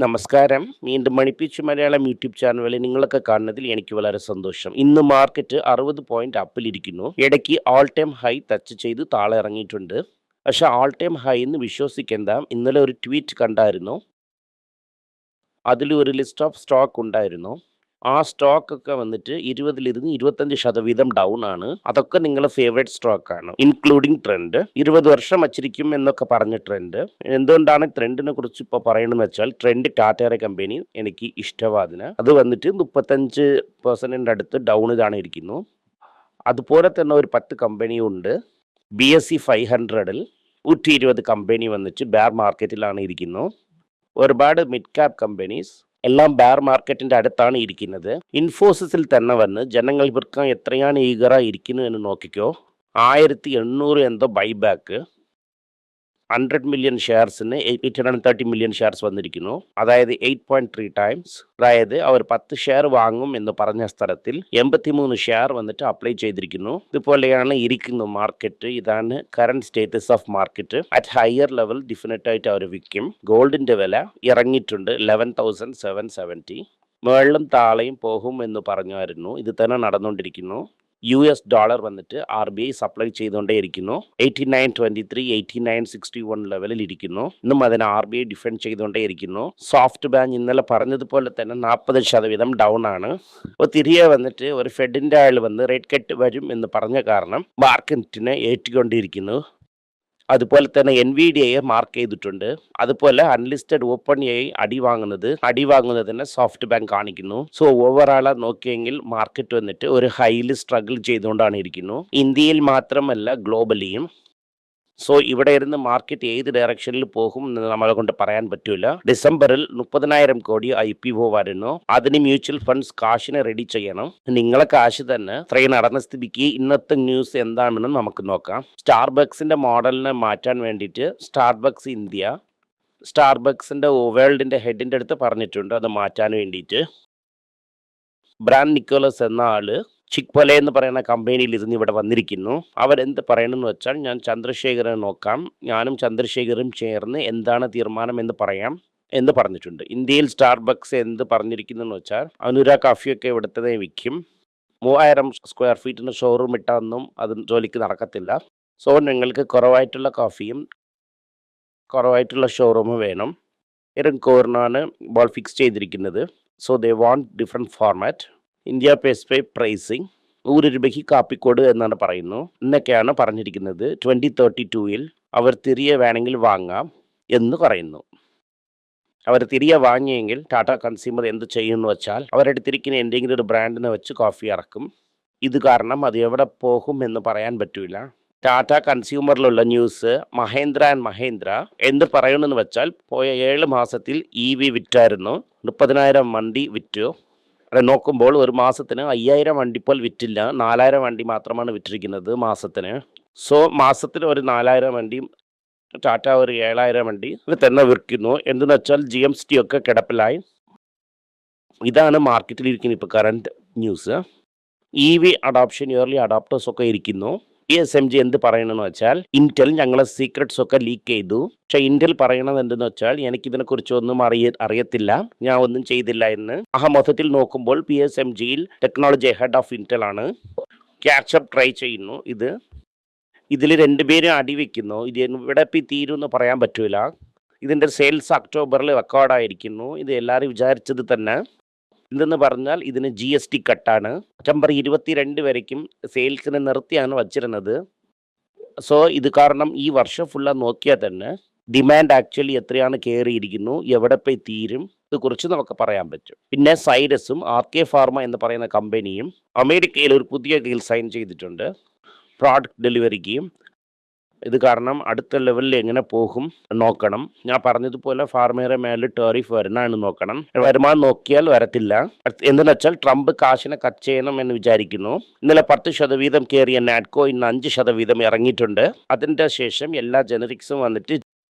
നമസ്കാരം. വീണ്ടും മണിപ്പിച്ച് മലയാളം യൂട്യൂബ് ചാനലിൽ നിങ്ങളൊക്കെ കാണുന്നതിൽ എനിക്ക് വളരെ സന്തോഷം. ഇന്ന് മാർക്കറ്റ് 60 പോയിന്റ് അപ്പിലിരിക്കുന്നു. ഇടയ്ക്ക് ഓൾ ടൈം ഹൈ ടച്ച് ചെയ്ത് താഴെ ഇറങ്ങിയിട്ടുണ്ട്. പക്ഷെ ഓൾ ടൈം ഹൈ എന്ന് വിശ്വസിക്കേണ്ട. ഇന്നലെ ഒരു ട്വീറ്റ് കണ്ടായിരുന്നു. അതിൽ ഒരു ലിസ്റ്റ് ഓഫ് സ്റ്റോക്ക് ഉണ്ടായിരുന്നു. ആ സ്റ്റോക്കൊക്കെ വന്നിട്ട് 20-ലിരുന്ന് 25% ഡൗൺ ആണ്. അതൊക്കെ നിങ്ങളുടെ ഫേവറേറ്റ് സ്റ്റോക്കാണ്, ഇൻക്ലൂഡിങ് ട്രെൻഡ്. 20 വർഷം വച്ചിരിക്കും എന്നൊക്കെ പറഞ്ഞ ട്രെൻഡ്. എന്തുകൊണ്ടാണ് ട്രെൻഡിനെ കുറിച്ച് ഇപ്പോൾ പറയണമെന്ന് വെച്ചാൽ, ട്രെൻഡ് ടാറ്റയുടെ കമ്പനി എനിക്ക് ഇഷ്ടവാദിന്. അത് വന്നിട്ട് 35% അടുത്ത് ഡൗൺ ഇതാണ് ഇരിക്കുന്നു. അതുപോലെ തന്നെ ഒരു 10 കമ്പനിയുണ്ട്. BSE 500-ൽ 120 കമ്പനി വന്നിട്ട് ബെയർ മാർക്കറ്റിലാണ് ഇരിക്കുന്നു. ഒരുപാട് മിഡ് ക്യാപ് കമ്പനീസ് എല്ലാം ബെയർ മാർക്കറ്റിന്റെ അടുത്താണ് ഇരിക്കുന്നത്. ഇൻഫോസിസിൽ തന്നെ വന്ന് ജനങ്ങൾ വിൽക്കാൻ എത്രയാണ് ഈഗറായി ഇരിക്കുന്നു എന്ന് നോക്കിക്കോ. 1800 എന്തോ ബൈബാക്ക്. 100 മില്യൺ ഷെയർസിന് 830 മില്യൺ ഷെയർസ് വന്നിരിക്കുന്നു. അതായത് 8.3 ടൈംസ്. അതായത് അവർ 10 ഷെയർ വാങ്ങും എന്ന് പറഞ്ഞ സ്ഥലത്തിൽ 83 ഷെയർ വന്നിട്ട് അപ്ലൈ ചെയ്തിരിക്കുന്നു. ഇതുപോലെയാണ് ഇരിക്കുന്നു മാർക്കറ്റ്. ഇതാണ് current status of market. At higher level definite ആയിട്ട് അവർ വിൽക്കും. ഗോൾഡിന്റെ വില ഇറങ്ങിയിട്ടുണ്ട് 11,770. മുകളിലും താഴെയും പോകും എന്ന് പറഞ്ഞായിരുന്നു. ഇത് തന്നെ നടന്നുകൊണ്ടിരിക്കുന്നു. US ഡോളർ വന്നിട്ട് RBI സപ്ലൈ ചെയ്തുകൊണ്ടേയിരിക്കുന്നു. 89.23, 89.61 ലെവലിൽ ഇരിക്കുന്നു. ഇന്നും അതിന് RBI ഡിഫെൻഡ് ചെയ്തുകൊണ്ടേയിരിക്കുന്നു. സോഫ്റ്റ് ബാങ്ക് ഇന്നലെ പറഞ്ഞതുപോലെ തന്നെ 40% ഡൗൺ ആണ്. അപ്പോൾ തിരികെ വന്നിട്ട് ഒരു ഫെഡിൻ്റെ ആൾ വന്ന് റേറ്റ് കട്ട് വരും എന്ന് പറഞ്ഞ കാരണം മാർക്കറ്റിനെ ഏറ്റുകൊണ്ടിരിക്കുന്നു. അതുപോലെ തന്നെ NVIDIA മാർക്ക് ചെയ്തിട്ടുണ്ട്. അതുപോലെ അൺലിസ്റ്റഡ് OpenAI അടി വാങ്ങുന്നതിന് സോഫ്റ്റ് ബാങ്ക് കാണിക്കുന്നു. സോ ഓവറോൾ നോക്കിയെങ്കിൽ മാർക്കറ്റ് വന്നിട്ട് ഒരു ഹൈലി സ്ട്രഗിൾ ചെയ്തുകൊണ്ടാണ് ഇരിക്കുന്നു. ഇന്ത്യയിൽ മാത്രമല്ല ഗ്ലോബലിയും. സോ ഇവിടെ ഇരുന്ന് മാർക്കറ്റ് ഏത് ഡയറക്ഷനിൽ പോകും എന്ന് നമ്മളെ കൊണ്ട് പറയാൻ പറ്റൂല. ഡിസംബറിൽ 30,000 കോടി IPO വരുന്നു. അതിന് മ്യൂച്വൽ ഫണ്ട്സ് കാശിനെ റെഡി ചെയ്യണം. നിങ്ങളെ കാശ് തന്നെ ഇത്രയും നടന്ന സ്ഥിതിക്ക് ഇന്നത്തെ ന്യൂസ് എന്താണെന്ന് നമുക്ക് നോക്കാം. സ്റ്റാർബക്സിന്റെ മോഡലിനെ മാറ്റാൻ വേണ്ടിയിട്ട് സ്റ്റാർബക്സ് ഇന്ത്യ, സ്റ്റാർബക്സിന്റെ വേൾഡിന്റെ ഹെഡിന്റെ അടുത്ത് പറഞ്ഞിട്ടുണ്ട് അത് മാറ്റാൻ വേണ്ടിയിട്ട്. ബ്രാൻഡ് നിക്കോളസ് എന്ന ആള് ചിക്പൊലെ എന്ന് പറയുന്ന കമ്പനിയിൽ ഇരുന്ന് ഇവിടെ വന്നിരിക്കുന്നു. അവരെന്ത് പറയണമെന്ന് വെച്ചാൽ, ഞാൻ ചന്ദ്രശേഖരനെ നോക്കാം, ഞാനും ചന്ദ്രശേഖരും ചേർന്ന് എന്താണ് തീരുമാനം എന്ന് പറയാം എന്ന് പറഞ്ഞിട്ടുണ്ട്. ഇന്ത്യയിൽ സ്റ്റാർബക്സ് എന്ത് പറഞ്ഞിരിക്കുന്നു വെച്ചാൽ, അനുരാഗ് കാഫിയൊക്കെ ഇവിടുത്തെ വിൽക്കും. 3000 സ്ക്വയർ ഫീറ്റിന് ഷോറൂം ഇട്ടൊന്നും അത് ജോലിക്ക് നടക്കത്തില്ല. സോ നിങ്ങൾക്ക് കുറവായിട്ടുള്ള കാഫിയും കുറവായിട്ടുള്ള ഷോറൂമും വേണം. കോറിനാണ് ബോൾ ഫിക്സ് ചെയ്തിരിക്കുന്നത്. So they want different format. India specify pricing 100 രൂപയ്ക്ക് കാപ്പിക്കോട് എന്നാണ് പറയുന്നു. എന്നൊക്കെയാണ് പറഞ്ഞിരിക്കുന്നത്. 2032-ൽ അവർ തിരികെ വേണമെങ്കിൽ വാങ്ങാം എന്ന് പറയുന്നു. അവർ തിരികെ വാങ്ങിയെങ്കിൽ ടാറ്റ കൺസ്യൂമർ എന്ത് ചെയ്യുമെന്ന് വെച്ചാൽ, അവരെടുത്തിരിക്കുന്ന എന്തെങ്കിലും ഒരു ബ്രാൻഡിനെ വെച്ച് കോഫി ഇറക്കും. ഇത് കാരണം അത് എവിടെ പോകും എന്ന് പറയാൻ പറ്റൂല. ടാറ്റ കൺസ്യൂമറിലുള്ള ന്യൂസ്, മഹേന്ദ്ര എന്ത് പറയണമെന്ന് വെച്ചാൽ, പോയ 7 മാസത്തിൽ EV വിറ്റായിരുന്നു. 30,000 വണ്ടി വിറ്റു. അവിടെ നോക്കുമ്പോൾ ഒരു മാസത്തിന് 5,000 വണ്ടി പോൽ വിറ്റില്ല. 4,000 വണ്ടി മാത്രമാണ് വിറ്റിരിക്കുന്നത് മാസത്തിന്. സോ മാസത്തിൽ ഒരു 4,000 വണ്ടി, ടാറ്റ ഒരു 7,000 വണ്ടി ഇത് തന്നെ വിൽക്കുന്നു. എന്തെന്ന് വെച്ചാൽ GST ഒക്കെ കിടപ്പിലായി. ഇതാണ് മാർക്കറ്റിലിരിക്കുന്ന ഇപ്പോൾ current news. EV adoption, yearly adopters ഒക്കെ ഇരിക്കുന്നു. TSMC എന്ത് പറയണമെന്ന് വെച്ചാൽ, ഇന്റൽ ഞങ്ങളെ സീക്രട്സ് ഒക്കെ ലീക്ക് ചെയ്തു. പക്ഷെ ഇന്റൽ പറയണത് എന്തെന്ന് വെച്ചാൽ, എനിക്കിതിനെ കുറിച്ചൊന്നും അറിയത്തില്ല, ഞാൻ ഒന്നും ചെയ്തില്ല എന്ന്. മൊത്തത്തിൽ നോക്കുമ്പോൾ TSMCയിൽ ടെക്നോളജി ഹെഡ് ഓഫ് ഇന്റൽ ആണ്. ക്യാച്ചപ്പ് ട്രൈ ചെയ്യുന്നു. ഇതിൽ 2 പേരും അടിവെക്കുന്നു. ഇത് ഇവിടെ തീരുമെന്ന് പറയാൻ പറ്റൂല. ഇതിൻ്റെ സെയിൽസ് ഒക്ടോബറിൽ റെക്കോർഡായിരിക്കുന്നു. ഇത് എല്ലാവരും വിചാരിച്ചത് തന്നെ. എന്തെന്ന് പറഞ്ഞാൽ ഇതിന് GST കട്ടാണ്. സെപ്റ്റംബർ 22 വരയ്ക്കും സെയിൽസിനെ നിർത്തിയാണ് വച്ചിരുന്നത്. സോ ഇത് കാരണം ഈ വർഷം ഫുള്ള് നോക്കിയാൽ തന്നെ ഡിമാൻഡ് ആക്ച്വലി എത്രയാണ് കയറിയിരിക്കുന്നു, എവിടെ പോയി തീരും, ഇതെക്കുറിച്ച് നമുക്ക് പറയാൻ പറ്റും. പിന്നെ സൈഡസും RK ഫാർമ എന്ന് പറയുന്ന കമ്പനിയും അമേരിക്കയിൽ ഒരു പുതിയ ഡീൽ സൈൻ ചെയ്തിട്ടുണ്ട് പ്രോഡക്റ്റ് ഡെലിവറിക്ക്. ഇത് കാരണം അടുത്ത ലെവലിൽ എങ്ങനെ പോകും നോക്കണം. ഞാൻ പറഞ്ഞതുപോലെ ഫാർമയുടെ മേലെ ടാരിഫ് വരുന്നതാണ് നോക്കണം. വരുമാനം നോക്കിയാൽ വരത്തില്ല. എന്തെന്ന് വെച്ചാൽ ട്രംപ് കാശിനെ കട്ട് ചെയ്യണം എന്ന് വിചാരിക്കുന്നു. ഇന്നലെ 10% കയറിയ നാറ്റ്കോ ഇന്ന് 5% ഇറങ്ങിയിട്ടുണ്ട്. അതിൻ്റെ ശേഷം എല്ലാ ജനറിക്സും വന്നിട്ട്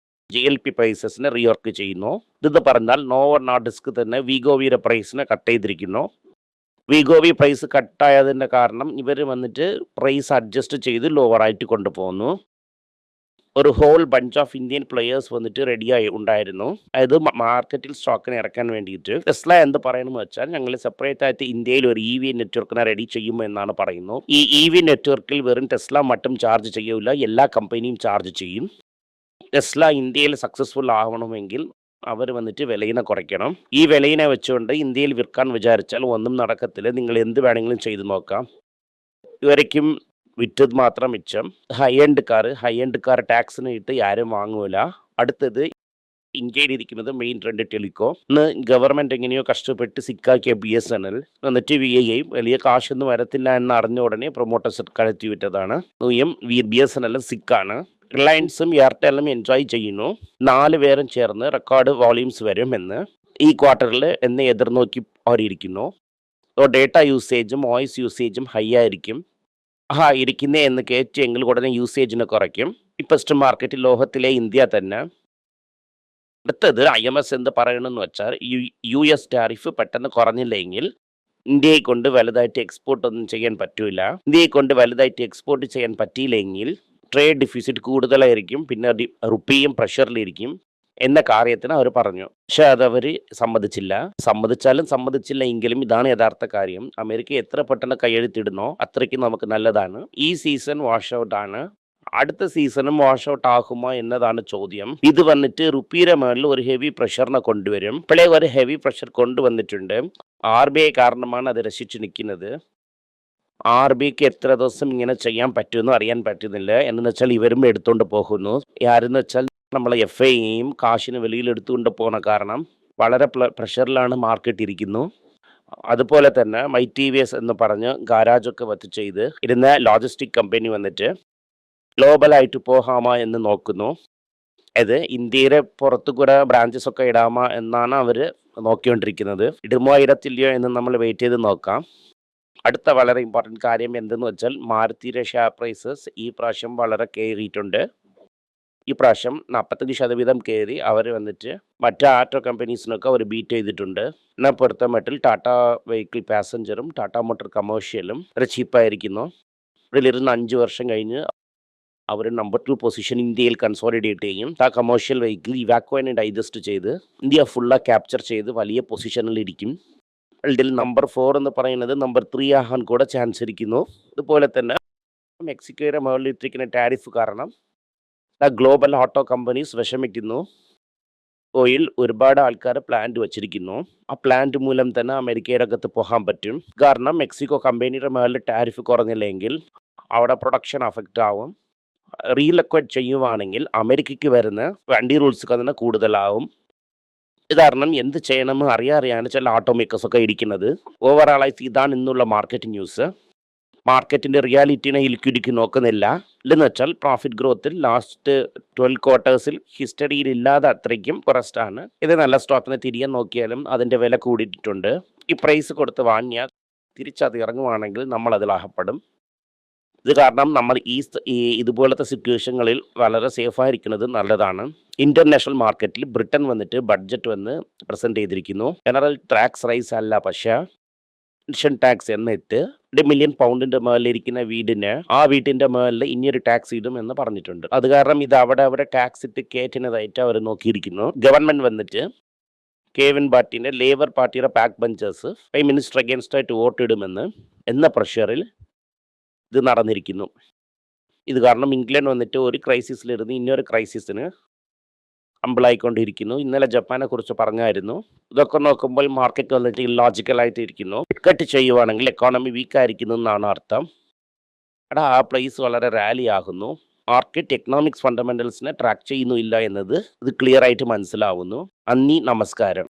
GLP പ്രൈസസിനെ റീവർക്ക് ചെയ്യുന്നു. ഇതെന്ന് പറഞ്ഞാൽ നോവോ നോർഡിസ്ക് തന്നെ വീഗോവിയുടെ പ്രൈസിനെ കട്ട് ചെയ്തിരിക്കുന്നു. വീഗോവി പ്രൈസ് കട്ടായതിൻ്റെ കാരണം ഇവർ വന്നിട്ട് പ്രൈസ് അഡ്ജസ്റ്റ് ചെയ്ത് ലോവറായിട്ട് കൊണ്ടുപോകുന്നു. ഒരു whole bunch of Indian players വന്നിട്ട് റെഡിയായി ഉണ്ടായിരുന്നു. അതായത് മാർക്കറ്റിൽ സ്റ്റോക്കിനെ ഇറക്കാൻ വേണ്ടിയിട്ട്. ടെസ്ല എന്ത് പറയണമെന്ന് വെച്ചാൽ ഞങ്ങൾ സെപ്പറേറ്റ് ആയിട്ട് ഇന്ത്യയിൽ ഒരു EV നെറ്റ്വർക്കിനെ റെഡി ചെയ്യുമോ എന്നാണ് പറയുന്നു. ഈ EV നെറ്റ്വർക്കിൽ വെറും ടെസ്ല மட்டுം ചാർജ് ചെയ്യൂല, എല്ലാ കമ്പനിയും ചാർജ് ചെയ്യും. ടെസ്ല ഇന്ത്യയിൽ സക്സസ്ഫുൾ ആവണമെങ്കിൽ അവർ വന്നിട്ട് വിലയിനെ കുറയ്ക്കണം. ഈ വിലയിനെ വെച്ചുകൊണ്ട് ഇന്ത്യയിൽ വിൽക്കാൻ വിചാരിച്ചാൽ ഒന്നും നടക്കത്തില്ല. നിങ്ങൾ എന്ത് വേണമെങ്കിലും ചെയ്തു നോക്കാം. ഇവരേക്കും വിറ്റത് മാത്രം മിച്ചം. ഹൈ എൻഡ് കാർ ടാക്സിന് ഇട്ട് ആരും വാങ്ങൂല. അടുത്തത് ഇന്ത്യയിൽ ഇരിക്കുന്നത് മെയിൻ ട്രെൻഡ് ടെലികോം. ഇന്ന് ഗവൺമെന്റ് എങ്ങനെയോ കഷ്ടപ്പെട്ട് സിക്കാക്കിയ BSNL എന്നിട്ട് VI വലിയ കാശൊന്നും വരത്തില്ല എന്ന് അറിഞ്ഞ ഉടനെ പ്രൊമോട്ടേഴ്സ് കടത്തി വിറ്റതാണ്. BSNL സിക്കാണ്. റിലയൻസും എയർടെല്ലും എൻജോയ് ചെയ്യുന്നു. 4 പേരും ചേർന്ന് റെക്കോർഡ് വോളിയൂംസ് വരുമെന്ന് ഈ ക്വാർട്ടറിൽ എന്നെ എതിർനോക്കി അവരിയ്ക്കുന്നു. ഡേറ്റ യൂസേജും വോയിസ് യൂസേജും ഹൈ ആയിരിക്കും. ഇരിക്കുന്നേ എന്ന് കേറ്റെങ്കിൽ ഉടനെ യൂസേജിനെ കുറയ്ക്കും. ഇപ്പസ്റ്റ് മാർക്കറ്റിൽ ലോകത്തിലെ ഇന്ത്യ തന്നെ. അടുത്തത് IMS എന്ത് പറയണമെന്ന് വെച്ചാൽ US ടാരിഫ് പെട്ടെന്ന് കുറഞ്ഞില്ലെങ്കിൽ ഇന്ത്യയെ കൊണ്ട് വലുതായിട്ട് എക്സ്പോർട്ട് ഒന്നും ചെയ്യാൻ പറ്റൂല. ഇന്ത്യയെ കൊണ്ട് വലുതായിട്ട് എക്സ്പോർട്ട് ചെയ്യാൻ പറ്റിയില്ലെങ്കിൽ ട്രേഡ് ഡിഫിസിറ്റ് കൂടുതലായിരിക്കും. പിന്നെ റുപ്പിയും പ്രഷറിലിരിക്കും എന്ന കാര്യത്തിന് അവർ പറഞ്ഞു. പക്ഷെ അതവർ സമ്മതിച്ചില്ല എങ്കിലും ഇതാണ് യഥാർത്ഥ കാര്യം. അമേരിക്ക എത്ര പെട്ടെന്ന് കൈയെഴുത്തിടുന്നോ അത്രയ്ക്ക് നമുക്ക് നല്ലതാണ്. ഈ സീസൺ വാഷ് ഔട്ട് ആണ്. അടുത്ത സീസണും വാഷ് ഔട്ട് ആകുമോ എന്നതാണ് ചോദ്യം. ഇത് വന്നിട്ട് റുപ്പിയുടെ മേളിൽ ഒരു ഹെവി പ്രഷറിനെ കൊണ്ടുവരും. ഇപ്പോഴേ ഒരു ഹെവി പ്രഷർ കൊണ്ടുവന്നിട്ടുണ്ട്. RBI കാരണമാണ് അത് രക്ഷിച്ചു നിൽക്കുന്നത്. RBIക്ക് എത്ര ദിവസം ഇങ്ങനെ ചെയ്യാൻ പറ്റുമെന്ന് അറിയാൻ പറ്റുന്നില്ല. എന്നു വെച്ചാൽ ഇവരും എടുത്തുകൊണ്ട് പോകുന്നു. ആരെന്ന് വെച്ചാൽ നമ്മളെ FIയും കാശിന് വെളിയിൽ എടുത്തുകൊണ്ട് പോകുന്ന കാരണം വളരെ പ്രഷറിലാണ് മാർക്കറ്റ് ഇരിക്കുന്നു. അതുപോലെ തന്നെ MyTVS എന്ന് പറഞ്ഞ് ഗാരാജൊക്കെ വച്ച് ചെയ്ത് ഇരുന്ന ലോജിസ്റ്റിക് കമ്പനി വന്നിട്ട് ഗ്ലോബലായിട്ട് പോകാമോ എന്ന് നോക്കുന്നു. അത് ഇന്ത്യയുടെ പുറത്തു കൂടെ ബ്രാഞ്ചസ് ഒക്കെ ഇടാമോ എന്നാണ് അവർ നോക്കിക്കൊണ്ടിരിക്കുന്നത്. ഇടുമോ ഇടത്തില്ലയോ എന്ന് നമ്മൾ വെയിറ്റ് ചെയ്ത് നോക്കാം. അടുത്ത വളരെ ഇമ്പോർട്ടൻറ്റ് കാര്യം എന്തെന്ന് വെച്ചാൽ മാരുതിയുടെ ഷെയർ പ്രൈസസ് ഈ പ്രാവശ്യം വളരെ കയറിയിട്ടുണ്ട്. ഈ പ്രാവശ്യം 45% കയറി. അവർ വന്നിട്ട് മറ്റ് ആറ്റോ കമ്പനീസിനൊക്കെ അവർ ബീറ്റ് ചെയ്തിട്ടുണ്ട്. എന്നാൽ പൊറുത്ത മട്ടിൽ ടാറ്റ വെഹിക്കിൾ പാസഞ്ചറും ടാറ്റ മോട്ടോർ കമേഴ്ഷ്യലും വളരെ ചീപ്പായിരിക്കുന്നു. ഇതിലിരുന്ന് 5 വർഷം കഴിഞ്ഞ് അവർ നമ്പർ 2 പൊസിഷൻ ഇന്ത്യയിൽ കൺസോളിഡേറ്റ് ചെയ്യും. ആ കമേഴ്ഷ്യൽ വെഹിക്കിൾ ഇവാക്വനെ ഡൈജസ്റ്റ് ചെയ്ത് ഇന്ത്യ ഫുള്ളാ ക്യാപ്ചർ ചെയ്ത് വലിയ പൊസിഷനിലിരിക്കും. ഇതിൽ നമ്പർ 4 എന്ന് പറയുന്നത് നമ്പർ 3 ആകാൻ കൂടെ ചാൻസ് ഇരിക്കുന്നു. അതുപോലെ തന്നെ മെക്സിക്കോയുടെ മുകളിൽ ഇട്ടിരിക്കുന്ന ടാരിഫ് കാരണം ഗ്ലോബൽ ഓട്ടോ കമ്പനീസ് വിഷമിക്കുന്നു. ഓയിൽ ഒരുപാട് ആൾക്കാർ പ്ലാന്റ് വച്ചിരിക്കുന്നു. ആ പ്ലാന്റ് മൂലം തന്നെ അമേരിക്കയുടെ അകത്ത് പോകാൻ പറ്റും. കാരണം മെക്സിക്കോ കമ്പനിയുടെ മുകളിൽ ടാരിഫ് കുറഞ്ഞില്ലെങ്കിൽ അവിടെ പ്രൊഡക്ഷൻ അഫക്റ്റ് ആവും. റീലൊക്കേറ്റ് ചെയ്യുവാണെങ്കിൽ അമേരിക്കയ്ക്ക് വരുന്ന വണ്ടി റൂൾസ് തന്നെ കൂടുതലാവും. ഇത് കാരണം എന്ത് ചെയ്യണമെന്ന് അറിയാറിയാണ് ചില ഓട്ടോമേക്കേഴ്സൊക്കെ ഇരിക്കുന്നത്. ഓവറോളായിട്ട് ഇതാണ് ഇന്നുള്ള മാർക്കറ്റ് ന്യൂസ്. മാർക്കറ്റിൻ്റെ റിയാലിറ്റിനെ ലിക്വിഡിറ്റി നോക്കുന്നില്ല. ഇല്ലെന്ന് വെച്ചാൽ പ്രോഫിറ്റ് ഗ്രോത്തിൽ ലാസ്റ്റ് 12 ക്വാർട്ടേഴ്സിൽ ഹിസ്റ്ററിയിൽ ഇല്ലാതെ അത്രയ്ക്കും കുറസ്റ്റാണ്. ഇത് നല്ല സ്റ്റോക്കിനെ തിരിയാൻ നോക്കിയാലും അതിൻ്റെ വില കൂടിയിട്ടുണ്ട്. ഈ പ്രൈസ് കൊടുത്ത് വാങ്ങിയാൽ തിരിച്ചത് ഇറങ്ങുവാണെങ്കിൽ നമ്മൾ അതിൽ അകപ്പെടും. ഇത് കാരണം നമ്മൾ ഇതുപോലത്തെ സിറ്റുവേഷനുകളിൽ വളരെ സേഫായിരിക്കുന്നത് നല്ലതാണ്. ഇന്റർനാഷണൽ മാർക്കറ്റിൽ ബ്രിട്ടൻ വന്നിട്ട് ബഡ്ജറ്റ് വന്ന് പ്രസന്റ് ചെയ്തിരിക്കുന്നു. ജനറൽ ടാക്സ് റൈസ് അല്ല, പക്ഷേ പെൻഷൻ ടാക്സ് എന്നിട്ട് 1 മില്യൺ പൗണ്ടിന്റെ മേലിരിക്കുന്ന വീടിന് ആ വീട്ടിന്റെ മേലിൽ ഇനിയൊരു ടാക്സ് ഇടും എന്ന് പറഞ്ഞിട്ടുണ്ട്. അത് കാരണം ഇത് അവിടെ ടാക്സ് ഇട്ട് കയറ്റുന്നതായിട്ട് അവർ നോക്കിയിരിക്കുന്നു. ഗവൺമെന്റ് വന്നിട്ട് കെവിൻ പാർട്ടിന്റെ ലേബർ പാർട്ടിയുടെ pack Banshees prime minister against ആയിട്ട് വോട്ട് ഇടുമെന്ന് എന്ന പ്രഷറിൽ ഇത് നടന്നിരിക്കുന്നു. ഇത് കാരണം ഇംഗ്ലണ്ട് വന്നിട്ട് ഒരു ക്രൈസിസിലിരുന്ന് ഇനിയൊരു ക്രൈസിസിന് അമ്പിളായിക്കൊണ്ടിരിക്കുന്നു. ഇന്നലെ ജപ്പാനെ കുറിച്ച് പറഞ്ഞായിരുന്നു. ഇതൊക്കെ നോക്കുമ്പോൾ മാർക്കറ്റ് വന്നിട്ട് ഇല്ലോജിക്കലായിട്ട് ഇരിക്കുന്നു. കട്ട് ചെയ്യുവാണെങ്കിൽ എക്കോണമി വീക്കായിരിക്കുന്നു എന്നാണ് അർത്ഥം. ആ പ്ലേസ് വളരെ റാലി ആകുന്നു. മാർക്കറ്റ് എക്കണോമിക്സ് ഫണ്ടമെന്റൽസിനെ ട്രാക്ക് ചെയ്യുന്നില്ല എന്നത് ഇത് ക്ലിയർ ആയിട്ട് മനസ്സിലാവുന്നു. നന്ദി, നമസ്കാരം.